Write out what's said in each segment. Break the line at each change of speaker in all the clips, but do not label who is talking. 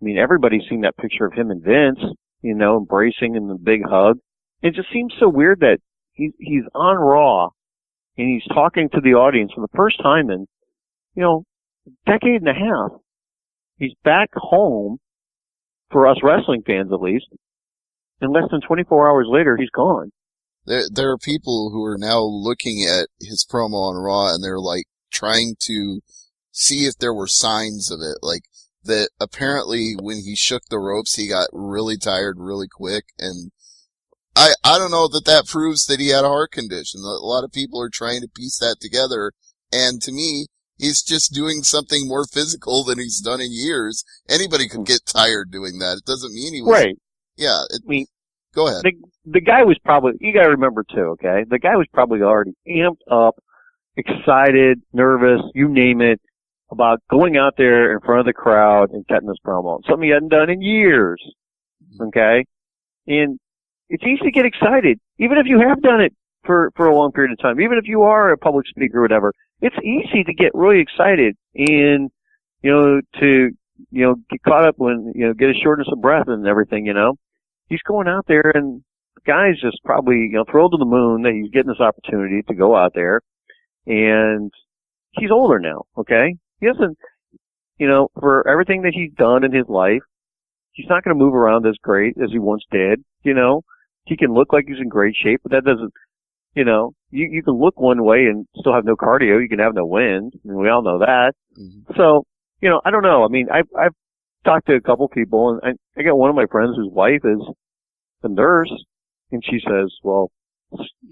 I mean, everybody's seen that picture of him and Vince, embracing in the big hug. It just seems so weird that he's on Raw and he's talking to the audience for the first time in, decade and a half. He's back home, for us wrestling fans at least, and less than 24 hours later, he's gone.
There are people who are now looking at his promo on Raw and they're like trying to see if there were signs of it. Like that apparently when he shook the ropes, he got really tired really quick. And I don't know that proves that he had a heart condition. A lot of people are trying to piece that together. And to me, he's just doing something more physical than he's done in years. Anybody could get tired doing that. It doesn't mean he was.
Right.
Yeah. Go ahead.
The guy was probably, you gotta remember too, okay? The guy was probably already amped up, excited, nervous, you name it, about going out there in front of the crowd and cutting this promo. Something he hadn't done in years. Okay? And it's easy to get excited, even if you have done it for a long period of time. Even if you are a public speaker or whatever, it's easy to get really excited and, to get caught up when, get a shortness of breath and everything, He's going out there and the guy's just probably, thrilled to the moon that he's getting this opportunity to go out there. And he's older now, okay? He doesn't, for everything that he's done in his life, he's not going to move around as great as he once did, He can look like he's in great shape, but that doesn't, you can look one way and still have no cardio. You can have no wind. I mean, we all know that. Mm-hmm. So, I don't know. I mean, I've talked to a couple people, and I got one of my friends whose wife is a nurse, and she says, well,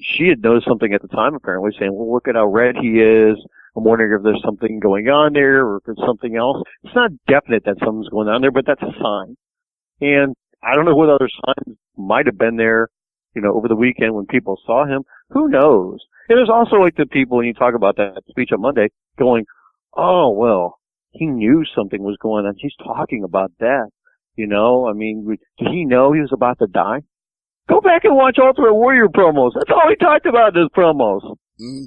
she had noticed something at the time, apparently, saying, well, look at how red he is. I'm wondering if there's something going on there or if it's something else. It's not definite that something's going on there, but that's a sign. And I don't know what other signs might have been there, over the weekend when people saw him. Who knows? And there's also like the people, when you talk about that speech on Monday, going, oh, well, he knew something was going on. He's talking about that. I mean, did he know he was about to die? Go back and watch Ultimate Warrior promos. That's all he talked about in his promos.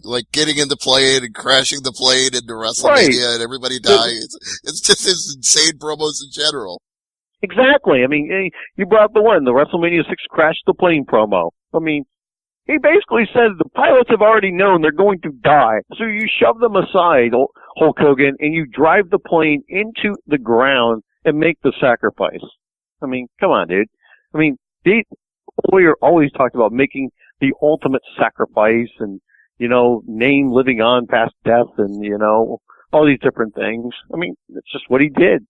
Like getting into plane and crashing the plane into WrestleMania and everybody dying. It's just his insane promos in general.
Exactly. I mean, you brought up the WrestleMania 6 crash the plane promo. I mean, he basically said the pilots have already known they're going to die. So you shove them aside, Hulk Hogan, and you drive the plane into the ground and make the sacrifice. I mean, come on, dude. I mean, Warrior always talked about making the ultimate sacrifice and, name living on past death and, all these different things. I mean, it's just what he did.